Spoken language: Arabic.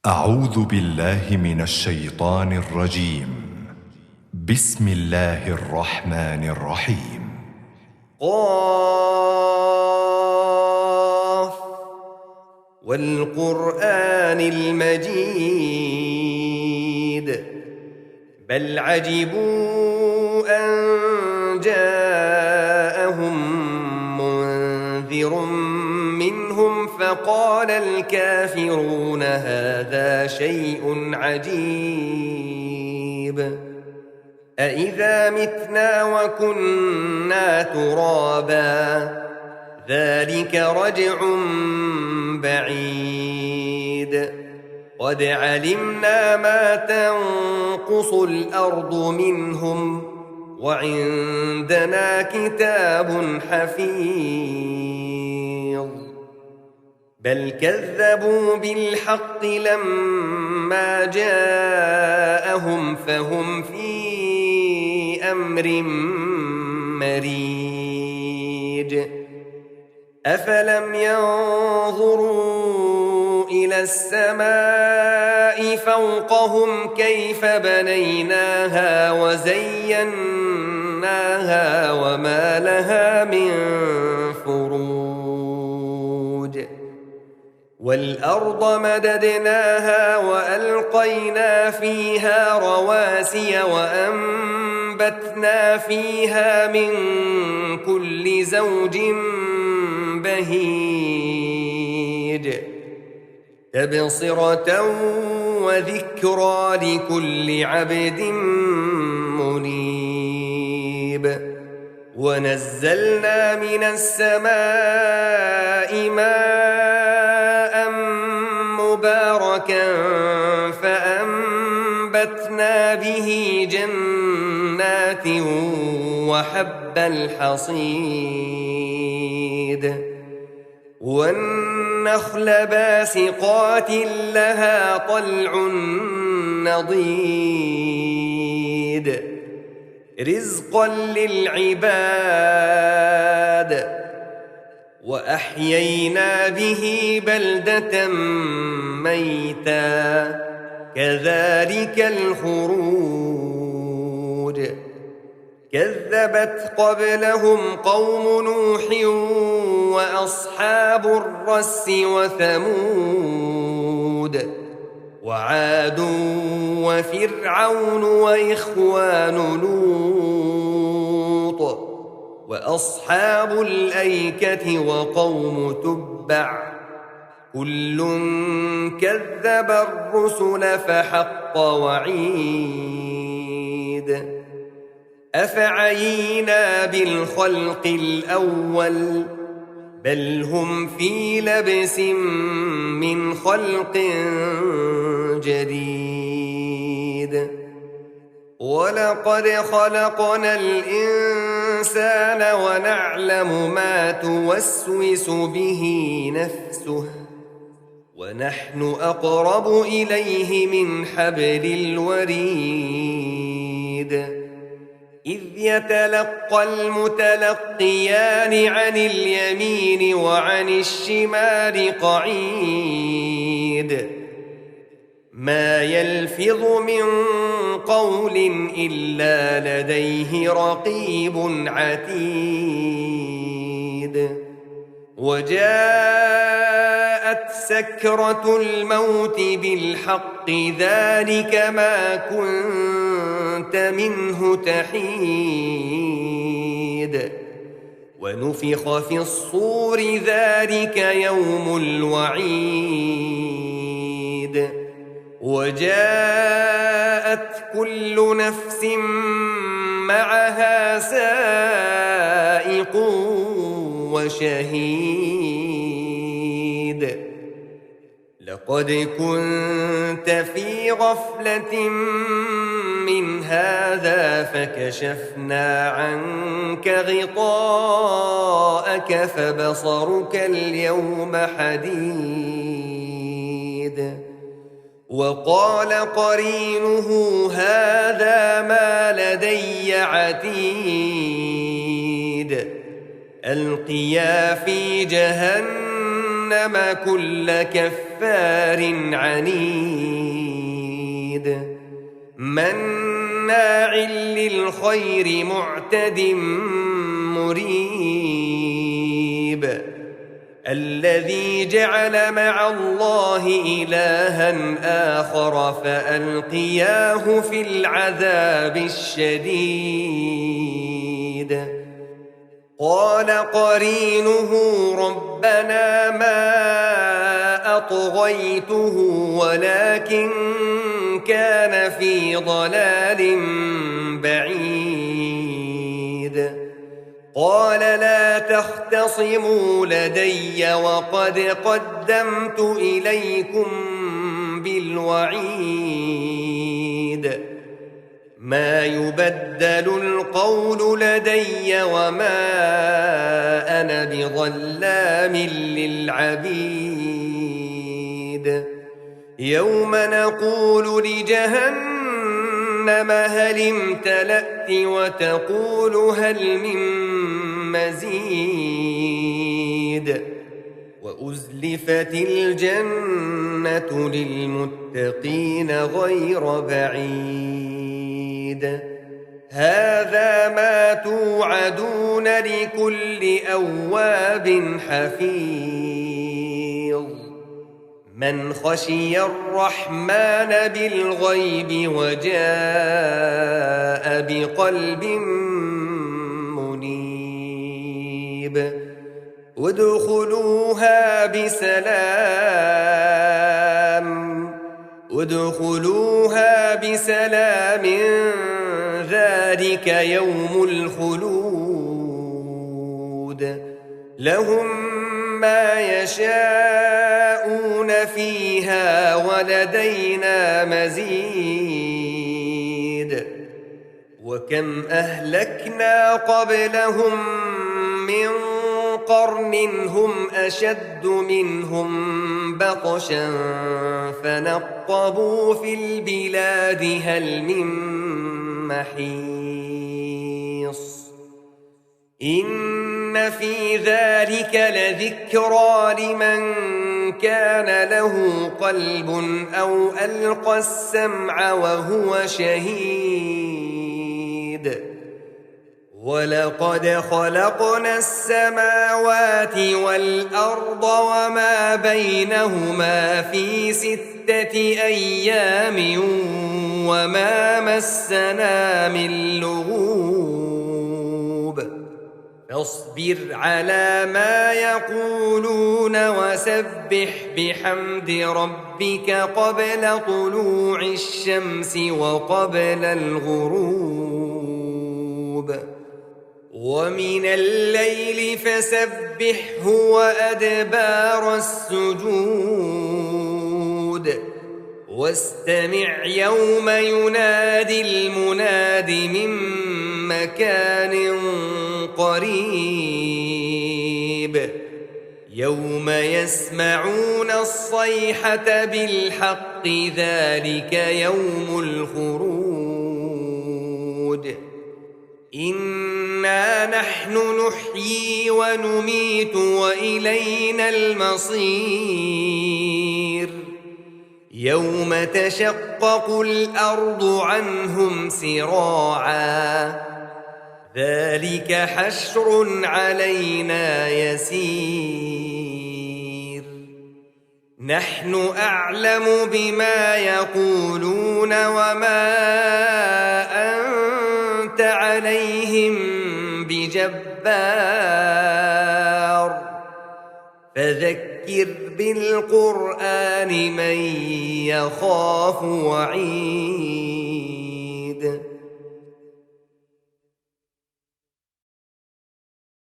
أعوذ بالله من الشيطان الرجيم. بسم الله الرحمن الرحيم. قاف والقرآن المجيد بل عجبوا أن جاءهم منذر منهم فقال الكافرون هذا شيء عجيب أإذا متنا وكنا ترابا ذلك رجع بعيد قد علمنا ما تنقص الأرض منهم وعندنا كتاب حفيظ بل كذبوا بالحق لما جاءهم فهم في أمر مريج أفلم ينظروا إلى السماء فوقهم كيف بنيناها وزيناها وما لها من فروج والأرض مددناها وألقينا فيها رواسي وأنبتنا فيها من كل زوج بهيج تبصرة وذكرى لكل عبد منيب ونزلنا من السماء ماء مباركا فأنبتنا به جنات وحب الحصيد والنخل باسقات لها طلع نضيد رزقا للعباد وأحيينا به بلدة ميتا كذلك الخروج كذبت قبلهم قوم نوح وأصحاب الرس وثمود وعاد وفرعون وإخوان لوط وأصحاب الأيكة وقوم تبع كل كذب الرسل فحق وعيد أفعينا بالخلق الأول بل هم في لبس من خلق جديد ولقد خلقنا الإنسان ونعلم ما توسوس به نفسه ونحن أقرب إليه من حبل الوريد إذ يتلقى المتلقيان عن اليمين وعن الشمال قعيد ما يلفظ من قول إلا لديه رقيب عتيد وجاءت سكرة الموت بالحق ذلك ما كنت منه تحيد ونفخ في الصور ذلك يوم الوعيد وجاءت كل نفس معها سائق وشهيد لقد كنت في غفلة من هذا فكشفنا عنك غطاءك فبصرك اليوم حديد وقال قرينه هذا ما لدي عتيد ألقيا في جهنم كل كفار جبار عنيد مناع للخير معتد مريب الذي جعل مع الله إلها آخر فألقياه في العذاب الشديد قال قرينه ربنا ما أطغيته ولكن كان في ضلال بعيد قال لا تختصموا لدي وقد قدمت إليكم بالوعيد ما يبدل القول لدي وما أنا بظلام للعبيد يوم نقول لجهنم هل امتلأت وتقول هل من مزيد وأزلفت الجنة للمتقين غير بعيد هذا ما توعدون لكل أواب حفيظ من خشي الرحمن بالغيب وجاء بقلب منيب ادخلوها بسلام ذلك يوم الخلود لهم ما يشاءون فيها ولدينا مزيد وكم أهلكنا قبلهم من قرن هم أشد منهم بطشا فنقبوا في البلاد هل من محيص إن في ذلك لذكرى لمن كان له قلب أو ألقى السمع وهو شهيد ولقد خلقنا السماوات والأرض وما بينهما في 6 أيام وما مسنا من لغوب فاصبر على ما يقولون وسبح بحمد ربك قبل طلوع الشمس وقبل الغروب ومن الليل فسبحه وأدبار السجود واستمع يوم ينادي المناد من مكان قريب يوم يسمعون الصيحة بالحق ذلك يوم الخروج إنا نحن نحيي ونميت وإلينا المصير يوم تشقق الأرض عنهم سراعا ذلك حشر علينا يسير نحن أعلم بما يقولون وما أنت عليهم بجبار فذكر بالقرآن من يخاف وعيد